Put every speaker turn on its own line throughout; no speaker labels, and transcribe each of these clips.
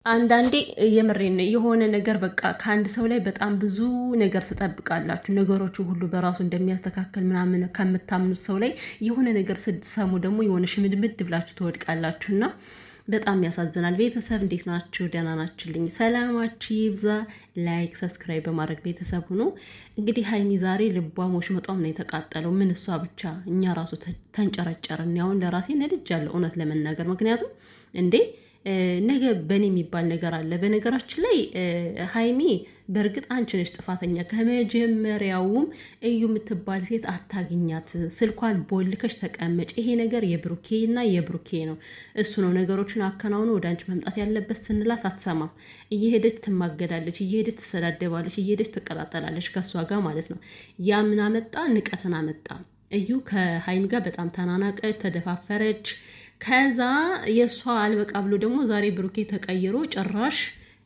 አንዳንዴ የምሬን የሆነ ነገር በቃ ከአንድ ሰው ላይ በጣም ብዙ ነገር ትጠብቃላችሁ። ነገሮቹ ሁሉ በራሱ እንደሚያስተካክል ምናምን ከምታምኑት ሰው ላይ የሆነ ነገር ስትሰሙ ደግሞ የሆነ ሽምድምድ ብላችሁ ትወድቃላችሁና በጣም ያሳዝናል። ቤተሰብ እንዴት ናችሁ? ደህና ናችሁልኝ? ሰላማችሁ ይብዛ። ላይክ ሰብስክራይብ በማድረግ ቤተሰብ ሁኑ። እንግዲህ ሀይሚ ዛሬ ልቧ ሞሽመጧም ነው የተቃጠለው። ምን እሷ ብቻ እኛ ራሱ ተንጨረጨርን። ያውን ለራሴ ነድጃለሁ እውነት ለመናገር ምክንያቱም እንዴ ነገ በእኔ የሚባል ነገር አለ። በነገራችን ላይ ሀይሚ በእርግጥ አንቺ ነሽ ጥፋተኛ። ከመጀመሪያውም እዩ የምትባል ሴት አታግኛት፣ ስልኳን ቦልከሽ ተቀመጭ። ይሄ ነገር የብሩኬና የብሩኬ ነው። እሱ ነው ነገሮችን አከናውኖ ወደ አንቺ መምጣት ያለበት ስንላት አትሰማም። እየሄደች ትማገዳለች፣ እየሄደች ትሰዳደባለች፣ እየሄደች ትቀጣጠላለች ከእሷ ጋር ማለት ነው። ያ ምን አመጣ? ንቀትን አመጣ። እዩ ከሀይሚ ጋር በጣም ተናናቀች፣ ተደፋፈረች። ከዛ የእሷ አልበቃ ብሎ ደግሞ ዛሬ ብሩኬ ተቀይሮ ጭራሽ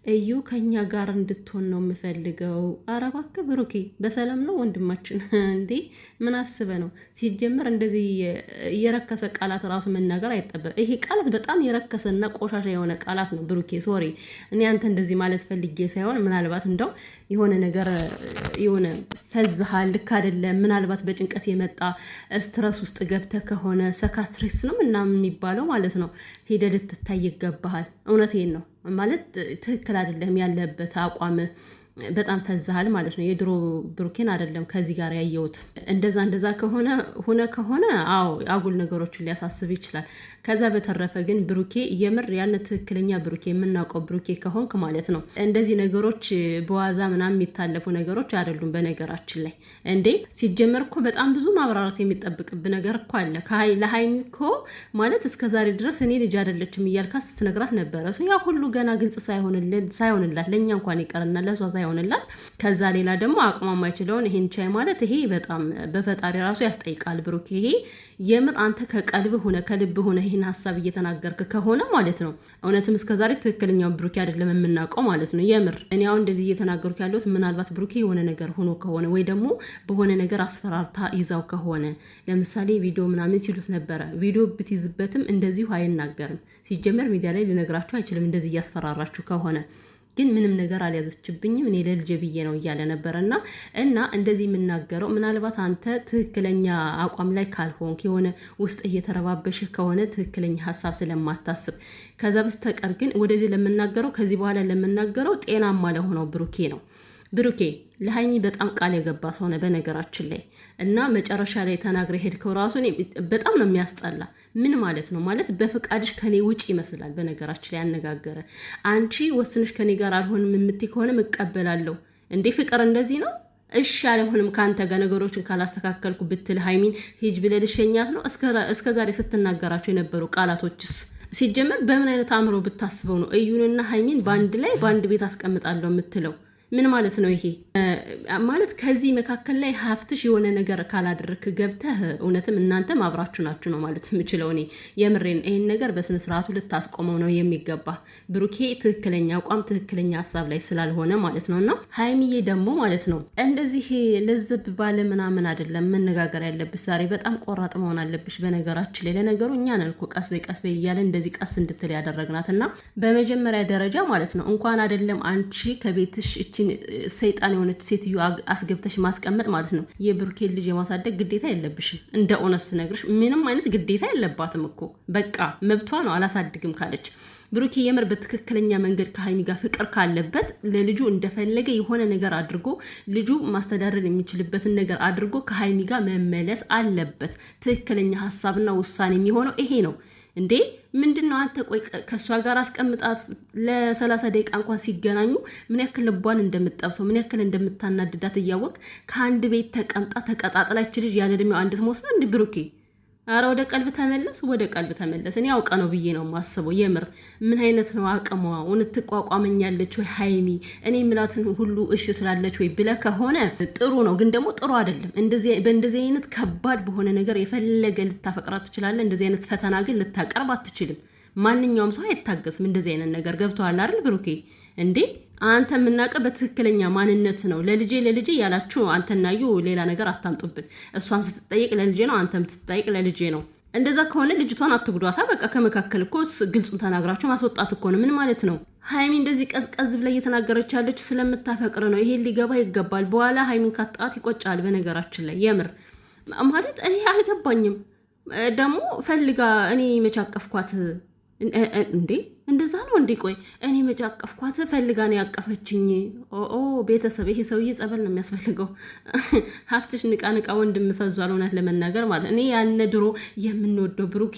እዩ ከኛ ጋር እንድትሆን ነው የምፈልገው። ኧረ እባክህ ብሩኬ በሰላም ነው ወንድማችን? እንዴ ምን አስበህ ነው? ሲጀምር እንደዚህ የረከሰ ቃላት ራሱ መናገር አይጠበቅ። ይሄ ቃላት በጣም የረከሰና ቆሻሻ የሆነ ቃላት ነው ብሩኬ። ሶሪ እኔ አንተ እንደዚህ ማለት ፈልጌ ሳይሆን ምናልባት እንደው የሆነ ነገር የሆነ ፈዝሃል፣ ልክ አይደለም። ምናልባት በጭንቀት የመጣ ስትረስ ውስጥ ገብተህ ከሆነ ሰካስትሬስ ነው ምናምን የሚባለው ማለት ነው። ሄደህ ልትታይ ይገባሃል። እውነቴን ነው ማለት ትክክል አይደለም ያለበት አቋም በጣም ፈዛሃል ማለት ነው። የድሮ ብሩኬን አይደለም ከዚህ ጋር ያየሁት። እንደዛ ከሆነ አዎ አጉል ነገሮችን ሊያሳስብ ይችላል። ከዛ በተረፈ ግን ብሩኬ የምር ያን ትክክለኛ ብሩኬ የምናውቀው ብሩኬ ከሆንክ ማለት ነው እንደዚህ ነገሮች በዋዛ ምናምን የሚታለፉ ነገሮች አይደሉም። በነገራችን ላይ እንዴ ሲጀመር እኮ በጣም ብዙ ማብራራት የሚጠብቅብ ነገር እኮ አለ። ለሀይሚ እኮ ማለት እስከዛሬ ድረስ እኔ ልጅ አይደለችም እያልካት ስትነግራት ነበረ። ያ ሁሉ ገና ግልጽ ሳይሆንላት ለእኛ እንኳን ይቀርና ለሷ ሳይሆንላት ከዛ ሌላ ደግሞ አቅሟ የማይችለውን ይሄን ቻይ ማለት ይሄ በጣም በፈጣሪ ራሱ ያስጠይቃል። ብሩኬ ይሄ የምር አንተ ከቀልብህ ሆነ ከልብህ ሆነ ይህን ሀሳብ እየተናገርክ ከሆነ ማለት ነው እውነትም እስከዛሬ ትክክለኛው ብሩኬ አይደለም የምናውቀው ማለት ነው። የምር እኔ አሁን እንደዚህ እየተናገርኩ ያለሁት ምናልባት ብሩኬ የሆነ ነገር ሆኖ ከሆነ ወይ ደግሞ በሆነ ነገር አስፈራርታ ይዛው ከሆነ ለምሳሌ ቪዲዮ ምናምን ሲሉት ነበረ። ቪዲዮ ብትይዝበትም እንደዚሁ አይናገርም። ሲጀመር ሚዲያ ላይ ሊነግራችሁ አይችልም እንደዚህ እያስፈራራችሁ ከሆነ ግን ምንም ነገር አልያዘችብኝም እኔ ለልጄ ብዬ ነው እያለ ነበረና እና እንደዚህ የምናገረው ምናልባት አንተ ትክክለኛ አቋም ላይ ካልሆንክ የሆነ ውስጥ እየተረባበሽ ከሆነ ትክክለኛ ሀሳብ ስለማታስብ ከዛ በስተቀር ግን ወደዚህ ለምናገረው ከዚህ በኋላ ለምናገረው ጤናማ ለሆነው ብሩኬ ነው። ብሩኬ ለሀይሚ በጣም ቃል የገባ ሰው ነው በነገራችን ላይ እና መጨረሻ ላይ ተናግረ ሄድከው ራሱ በጣም ነው የሚያስጠላ። ምን ማለት ነው ማለት በፍቃድሽ ከኔ ውጭ ይመስላል። በነገራችን ላይ ያነጋገረ አንቺ ወስንሽ ከኔ ጋር አልሆንም የምትይ ከሆነ እቀበላለሁ። እንዴ ፍቅር እንደዚህ ነው? እሺ አልሆንም ከአንተ ጋር ነገሮችን ካላስተካከልኩ ብትል ሀይሚን ሂጅ ብለህ ልሸኛት ነው? እስከዛሬ ስትናገራቸው የነበሩ ቃላቶችስ ሲጀመር በምን አይነት አእምሮ ብታስበው ነው እዩንና ሀይሚን በአንድ ቤት አስቀምጣለሁ የምትለው? ምን ማለት ነው ይሄ? ማለት ከዚህ መካከል ላይ ሀፍትሽ የሆነ ነገር ካላደረክ ገብተህ እውነትም እናንተም አብራችሁ ናችሁ ነው ማለት የምችለው እኔ የምሬን። ይሄን ነገር በስነ ስርዓቱ ልታስቆመው ነው የሚገባ። ብሩኬ ትክክለኛ አቋም ትክክለኛ ሀሳብ ላይ ስላልሆነ ማለት ነውና ሀይሚዬ ደግሞ ማለት ነው እንደዚህ ለዘብ ባለ ምናምን አይደለም መነጋገር ያለብሽ። ዛሬ በጣም ቆራጥ መሆን አለብሽ። በነገራችን ላይ ለነገሩ እኛ ነን እኮ ቀስ በይ እያለ እንደዚህ ቀስ እንድትል ያደረግናትና በመጀመሪያ ደረጃ ማለት ነው እንኳን አይደለም አንቺ ከቤትሽ ሰይጣን የሆነች ሴትዮ አስገብተሽ ማስቀመጥ ማለት ነው የብሩኬን ልጅ የማሳደግ ግዴታ የለብሽም። እንደ ኦነስ ነግርሽ ምንም አይነት ግዴታ የለባትም እኮ በቃ መብቷ ነው አላሳድግም ካለች። ብሩኬ የምር በትክክለኛ መንገድ ከሀይሚ ጋር ፍቅር ካለበት ለልጁ እንደፈለገ የሆነ ነገር አድርጎ ልጁ ማስተዳደር የሚችልበትን ነገር አድርጎ ከሀይሚ ጋር መመለስ አለበት። ትክክለኛ ሀሳብና ውሳኔ የሚሆነው ይሄ ነው። እንዴ ምንድነው አንተ ቆይ ከሷ ጋር አስቀምጣት ለ30 ደቂቃ እንኳን ሲገናኙ ምን ያክል ልቧን እንደምትጠብሰው ምን ያክል እንደምታናድዳት እያወቅ ከአንድ ቤት ተቀምጣ ተቀጣጥላች ልጅ ያለ እድሜው አንድ ትሞት ነው እንዴ ብሩኬ? አረ ወደ ቀልብ ተመለስ። እኔ አውቀ ነው ብዬ ነው የማስበው። የምር ምን አይነት ነው አቅሟ? እውነት ትቋቋመኛለች ወይ ሀይሚ? እኔ ምላትን ሁሉ እሺ ትላለች ወይ ብለህ ከሆነ ጥሩ ነው፣ ግን ደግሞ ጥሩ አይደለም። በእንደዚህ አይነት ከባድ በሆነ ነገር የፈለገ ልታፈቅራት ትችላለህ። እንደዚህ አይነት ፈተና ግን ልታቀርብ አትችልም። ማንኛውም ሰው አይታገስም እንደዚህ አይነት ነገር። ገብቶሃል አይደል ብሩኬ? እንዴ አንተ የምናውቀው በትክክለኛ ማንነት ነው። ለልጄ ያላችሁ አንተናዩ ሌላ ነገር አታምጡብን። እሷም ስትጠይቅ ለልጄ ነው፣ አንተም ስትጠይቅ ለልጄ ነው። እንደዛ ከሆነ ልጅቷን አትጉዷታ። በቃ ከመካከል እኮ ግልጹን ተናግራችሁ ማስወጣት እኮ ነው። ምን ማለት ነው? ሃይሚ እንደዚህ ቀዝቀዝ ብላ እየተናገረች ያለችው ስለምታፈቅር ነው። ይሄ ሊገባ ይገባል። በኋላ ሃይሚን ካጣት ይቆጫል። በነገራችን ላይ የምር ማለት እኔ አልገባኝም። ደግሞ ፈልጋ እኔ መቻቀፍኳት እንዴ? እንደዛ ነው እንዴ? ቆይ እኔ መጫቀፍኳት ፈልጋ ነው ያቀፈችኝ። ኦ ቤተሰብ፣ ይሄ ሰውዬ ጸበል ነው የሚያስፈልገው። ሀፍትሽ ንቃ ወንድም ፈዟል። እውነት ለመናገር ማለት እኔ ያነ ድሮ የምንወደው ብሩኬ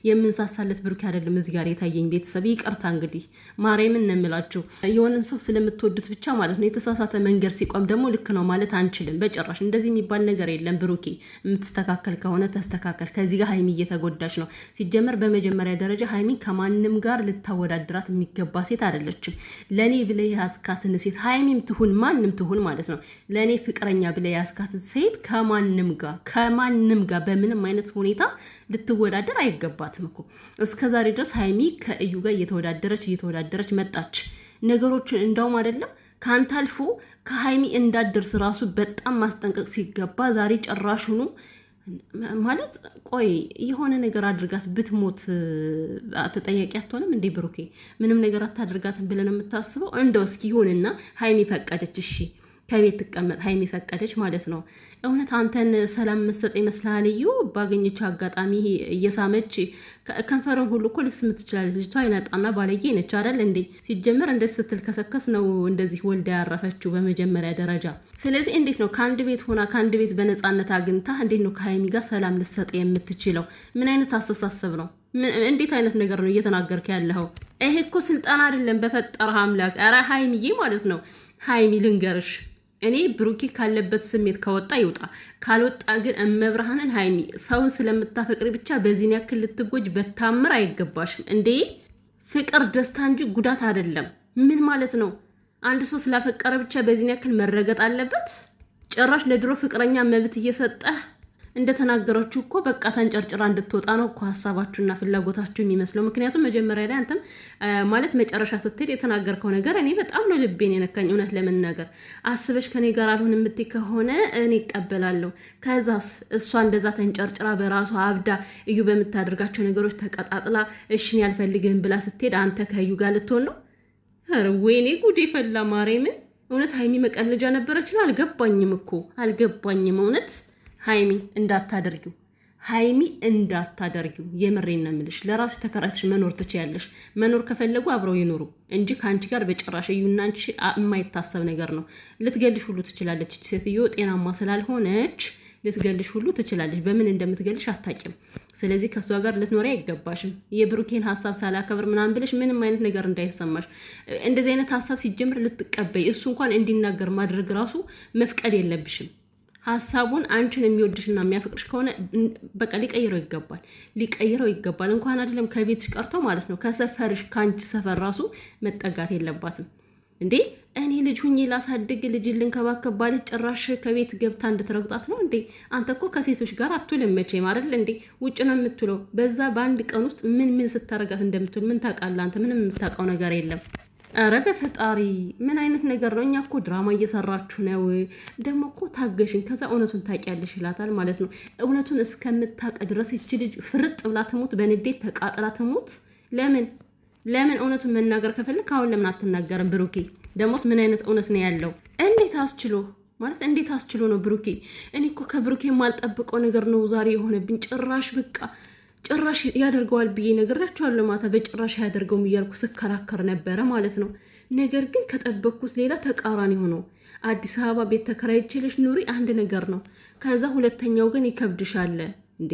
የምንሳሳለት ብሩኬ አይደለም እዚህ ጋር የታየኝ። ቤተሰብ ይቅርታ እንግዲህ ማርያምን ነው የምላችሁ። የሆነን ሰው ስለምትወዱት ብቻ ማለት ነው የተሳሳተ መንገድ ሲቆም ደግሞ ልክ ነው ማለት አንችልም በጭራሽ። እንደዚህ የሚባል ነገር የለም። ብሩኬ የምትስተካከል ከሆነ ተስተካከል። ከዚህ ጋር ሀይሚ እየተጎዳች ነው። ሲጀመር በመጀመሪያ ደረጃ ሀይሚ ከማንም ጋር ልታወዳድራት የሚገባ ሴት አይደለችም። ለኔ ብለህ ያስካትን ሴት ሀይሚም ትሁን ማንም ትሁን ማለት ነው ለኔ ፍቅረኛ ብለህ ያስካትን ሴት ከማንም ጋር በምንም አይነት ሁኔታ ልትወዳደር አይገባትም እኮ። እስከዛሬ ድረስ ሀይሚ ከእዩ ጋር እየተወዳደረች መጣች። ነገሮችን እንዳውም አይደለም ካንተ አልፎ ከሀይሚ እንዳደርስ ራሱ በጣም ማስጠንቀቅ ሲገባ ዛሬ ጨራሹኑ ማለት ቆይ የሆነ ነገር አድርጋት ብትሞት ተጠያቂ አትሆንም እንዴ? ብሩኬ ምንም ነገር አታድርጋትም ብለን የምታስበው እንደው እስኪ ይሁንና ሀይሚ ፈቀደች፣ እሺ ከቤት ትቀመጥ፣ ሀይሚ ፈቀደች ማለት ነው። እውነት አንተን ሰላም መሰጥ ይመስልሃል? እዩ ባገኘችው አጋጣሚ እየሳመች ከንፈረን ሁሉ እኮ ልስም ትችላለች። ልጅቷ አይነጣና ባለጌ ነች አይደል እንዴ? ሲጀመር እንደዚህ ስትል ከሰከስ ነው እንደዚህ ወልዳ ያረፈችው በመጀመሪያ ደረጃ። ስለዚህ እንዴት ነው ከአንድ ቤት ሆና ከአንድ ቤት በነፃነት አግኝታ እንዴት ነው ከሀይሚ ጋር ሰላም ልሰጥ የምትችለው? ምን አይነት አስተሳሰብ ነው? እንዴት አይነት ነገር ነው እየተናገርክ ያለኸው? ይሄ እኮ ስልጣን አይደለም በፈጠረህ አምላክ። ኧረ ሀይሚዬ ማለት ነው ሀይሚ ልንገርሽ፣ እኔ ብሩኬ ካለበት ስሜት ከወጣ ይውጣ፣ ካልወጣ ግን እመብርሃንን ሀይሚ ሰውን ስለምታፈቅሪ ብቻ በዚህን ያክል ልትጎጅ በታምር አይገባሽም እንዴ። ፍቅር ደስታ እንጂ ጉዳት አይደለም። ምን ማለት ነው? አንድ ሰው ስላፈቀረ ብቻ በዚህን ያክል መረገጥ አለበት? ጭራሽ ለድሮ ፍቅረኛ መብት እየሰጠህ እንደተናገረችው እኮ በቃ ተንጨርጭራ እንድትወጣ ነው እኮ ሀሳባችሁና ፍላጎታችሁ የሚመስለው። ምክንያቱም መጀመሪያ ላይ አንተም ማለት መጨረሻ ስትሄድ የተናገርከው ነገር እኔ በጣም ነው ልቤን የነካኝ። እውነት ለመናገር አስበሽ ከኔ ጋር አልሆን የምትይ ከሆነ እኔ ይቀበላለሁ። ከዛስ እሷ እንደዛ ተንጨርጭራ በራሷ አብዳ እዩ በምታደርጋቸው ነገሮች ተቀጣጥላ እሽን ያልፈልግህም ብላ ስትሄድ አንተ ከእዩ ጋር ልትሆን ነው? ኧረ ወይኔ ጉዴ ፈላ። ማርያምን እውነት ሀይሚ መቀለጃ ነበረች ነው? አልገባኝም እውነት ሀይሚ እንዳታደርጊው የምሬን ነው የምልሽ። ለራስሽ ተከራይተሽ መኖር ትችያለሽ። መኖር ከፈለጉ አብረው ይኖሩ እንጂ ከአንቺ ጋር በጭራሽ እዩና አንቺ የማይታሰብ ነገር ነው። ልትገልሽ ሁሉ ትችላለች ሴትዮ። ጤናማ ስላልሆነች ልትገልሽ ሁሉ ትችላለች። በምን እንደምትገልሽ አታውቂም። ስለዚህ ከእሷ ጋር ልትኖሪ አይገባሽም። የብሩኬን ሀሳብ ሳላከብር ምናምን ብለሽ ምንም አይነት ነገር እንዳይሰማሽ። እንደዚህ አይነት ሀሳብ ሲጀምር ልትቀበይ እሱ እንኳን እንዲናገር ማድረግ ራሱ መፍቀድ የለብሽም። ሀሳቡን አንቺን የሚወድሽና የሚያፈቅርሽ ከሆነ በቃ ሊቀይረው ይገባል። እንኳን አይደለም ከቤትሽ ቀርቶ ማለት ነው ከሰፈርሽ ከአንቺ ሰፈር ራሱ መጠጋት የለባትም እንዴ። እኔ ልጅ ሁኜ ላሳድግ ልጅ ልንከባከብ ባለች ጭራሽ ከቤት ገብታ እንድትረግጣት ነው እንዴ? አንተ እኮ ከሴቶች ጋር አትውልም መቼም አይደል እንዴ? ውጭ ነው የምትውለው። በዛ በአንድ ቀን ውስጥ ምን ስታረጋት እንደምትውል ምን ታውቃለህ አንተ? ምንም የምታውቀው ነገር የለም። ኧረ በፈጣሪ ምን አይነት ነገር ነው? እኛ እኮ ድራማ እየሰራችሁ ነው። ደግሞ እኮ ታገሽኝ፣ ከዛ እውነቱን ታውቂያለሽ ይላታል ማለት ነው። እውነቱን እስከምታውቅ ድረስ ይቺ ልጅ ፍርጥ ብላ ትሙት፣ በንዴት ተቃጥላ ትሙት። ለምን እውነቱን መናገር ከፈለክ አሁን ለምን አትናገርም? ብሩኬ ደግሞስ ምን አይነት እውነት ነው ያለው? እንዴት አስችሎ ነው ብሩኬ? እኔ እኮ ከብሩኬ የማልጠብቀው ነገር ነው ዛሬ የሆነብኝ። ጭራሽ ያደርገዋል ብዬ ነግራችኋለሁ። ማታ በጭራሽ ያደርገውም እያልኩ ስከራከር ነበረ ማለት ነው። ነገር ግን ከጠበቅኩት ሌላ ተቃራኒ ሆኖ አዲስ አበባ ቤት ተከራይቼልሽ ኑሪ አንድ ነገር ነው። ከዛ ሁለተኛው ግን ይከብድሻል እንዴ?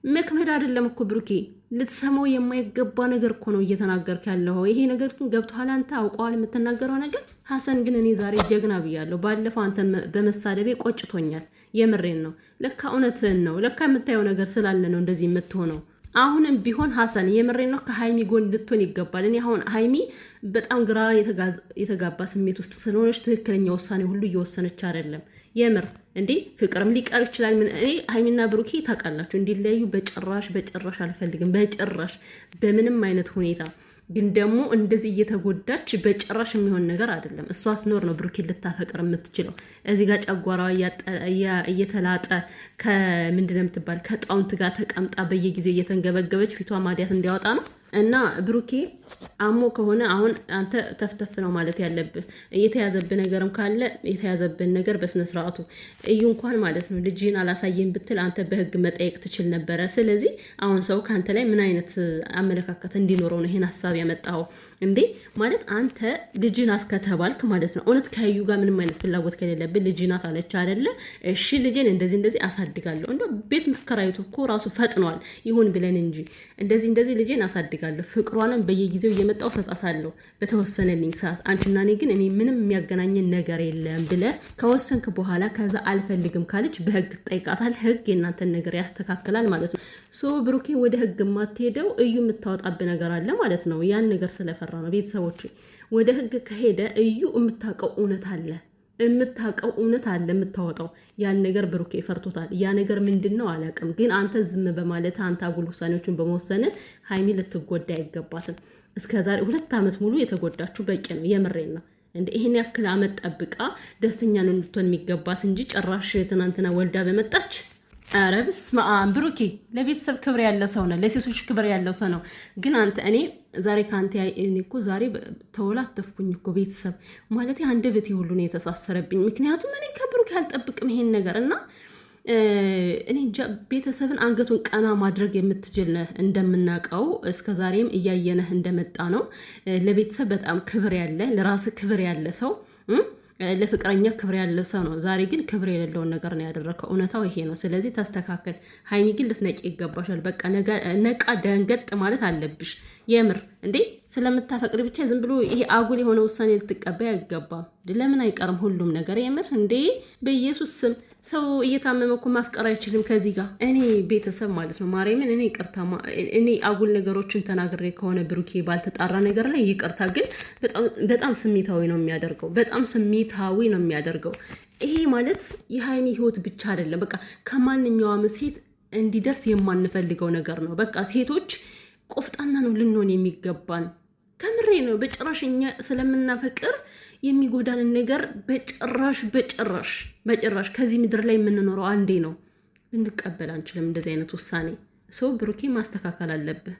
መክበድ አይደለም እኮ ብሩኬ፣ ልትሰማው የማይገባ ነገር እኮ ነው እየተናገርክ ያለው። ይሄ ነገር ግን ገብቶሃል? አንተ አውቀዋል የምትናገረው ነገር። ሀሰን ግን እኔ ዛሬ ጀግና ብያለሁ። ባለፈው አንተ በመሳደቤ ቆጭቶኛል። የምሬን ነው። ለካ እውነትህን ነው። ለካ የምታየው ነገር ስላለ ነው እንደዚህ የምትሆነው። አሁንም ቢሆን ሀሰን የምሬን ነው፣ ከሀይሚ ጎን ልትሆን ይገባል። እኔ አሁን ሀይሚ በጣም ግራ የተጋባ ስሜት ውስጥ ስለሆነች ትክክለኛ ውሳኔ ሁሉ እየወሰነች አይደለም። የምር እንዴ ፍቅርም ሊቀር ይችላል። እኔ ሀይሚና ብሩኬ ታውቃላችሁ እንዲለያዩ በጭራሽ አልፈልግም። በጭራሽ በምንም አይነት ሁኔታ። ግን ደግሞ እንደዚህ እየተጎዳች በጭራሽ የሚሆን ነገር አይደለም። እሷ ስኖር ነው ብሩኬ ልታፈቅር የምትችለው። እዚህ ጋር ጨጓራዋ እየተላጠ ከምንድነው የምትባል ከጣውንት ጋር ተቀምጣ በየጊዜው እየተንገበገበች ፊቷ ማዲያት እንዲያወጣ ነው። እና ብሩኬ አሞ ከሆነ አሁን አንተ ተፍተፍ ነው ማለት ያለብህ። የተያዘብህ ነገርም ካለ የተያዘብን ነገር በስነ ስርዓቱ እዩ እንኳን ማለት ነው ልጅን አላሳየን ብትል አንተ በህግ መጠየቅ ትችል ነበረ። ስለዚህ አሁን ሰው ካንተ ላይ ምን አይነት አመለካከት እንዲኖረው ነው ይሄን ሀሳብ ያመጣው እንዴ? ማለት አንተ ልጅ ናት ከተባልክ ማለት ነው እውነት ከዩ ጋር ምንም አይነት ፍላጎት ከሌለብህ ልጅ ናት አለች አይደለ? እሺ ልጅን እንደዚህ አሳድጋለሁ እንደ ቤት መከራየቱ እኮ ራሱ ፈጥኗል ይሁን ብለን እንጂ እንደዚህ ልጅን አሳድጋለሁ ፍቅሯንም በየጊዜው እየመጣው ሰጣታለሁ በተወሰነልኝ ሰዓት። አንቺና እኔ ግን ምንም የሚያገናኘን ነገር የለም ብለህ ከወሰንክ በኋላ ከዛ አልፈልግም ካለች በህግ ትጠይቃታል። ህግ የእናንተን ነገር ያስተካክላል ማለት ነው። ሶ ብሩኬ ወደ ህግ የማትሄደው እዩ የምታወጣብህ ነገር አለ ማለት ነው። ያን ነገር ስለፈራ ነው። ቤተሰቦች ወደ ህግ ከሄደ እዩ የምታውቀው እውነት አለ የምታወጣው ያን ነገር ብሩኬ ፈርቶታል። ያ ነገር ምንድነው አላውቅም፣ ግን አንተ ዝም በማለት አንተ አጉል ውሳኔዎችን በመወሰን ሀይሚ ልትጎዳ አይገባትም። እስከዛሬ 2 ዓመት ሙሉ የተጎዳችሁ በቂ ነው። የምሬን ነው እንደ ይሄን ያክል አመት ጠብቃ ደስተኛ ነው እንድትሆን የሚገባት እንጂ ጭራሽ ትናንትና ወልዳ በመጣች። ኧረ በስመ አብ ብሩኬ ለቤተሰብ ክብር ያለ ሰው ነው፣ ለሴቶች ክብር ያለው ሰው ነው። ግን አንተ እኔ ዛሬ ካንተ እኮ ዛሬ ተወላተፍኩኝ እኮ ቤተሰብ ማለት አንደበቴ ሁሉ ነው የተሳሰረብኝ። ምክንያቱም እኔ ከብሩኬ አልጠብቅም ይሄን ነገር እና እኔ ቤተሰብን አንገቱን ቀና ማድረግ የምትችል ነህ እንደምናውቀው እስከ ዛሬም እያየነህ እንደመጣ ነው። ለቤተሰብ በጣም ክብር ያለ ለራስህ ክብር ያለ ሰው ለፍቅረኛ ክብር ያለ ሰው ነው። ዛሬ ግን ክብር የሌለውን ነገር ነው ያደረከው። እውነታው ይሄ ነው። ስለዚህ ተስተካከል። ሀይሚ ግን ልትነቂ ይገባሻል። በቃ ነቃ ደንገጥ ማለት አለብሽ። የምር እንዴ ስለምታፈቅሪ ብቻ ዝም ብሎ ይሄ አጉል የሆነ ውሳኔ ልትቀበይ አይገባም። ለምን አይቀርም ሁሉም ነገር? የምር እንዴ በኢየሱስ ስም ሰው እየታመመ እኮ ማፍቀር አይችልም። ከዚህ ጋር እኔ ቤተሰብ ማለት ነው ማርያምን እኔ ይቅርታ፣ እኔ አጉል ነገሮችን ተናግሬ ከሆነ ብሩኬ ባልተጣራ ነገር ላይ ይቅርታ። ግን በጣም ስሜታዊ ነው የሚያደርገው፣ በጣም ስሜታዊ ነው የሚያደርገው። ይሄ ማለት የሀይሚ ህይወት ብቻ አይደለም፣ በቃ ከማንኛውም ሴት እንዲደርስ የማንፈልገው ነገር ነው። በቃ ሴቶች ቆፍጣና ነው ልንሆን የሚገባን። ከምሬ ነው። በጭራሽ እኛ ስለምናፈቅር የሚጎዳንን ነገር በጭራሽ ከዚህ ምድር ላይ የምንኖረው አንዴ ነው። ልንቀበል አንችልም እንደዚህ አይነት ውሳኔ። ሰው ብሩኬ ማስተካከል አለብህ።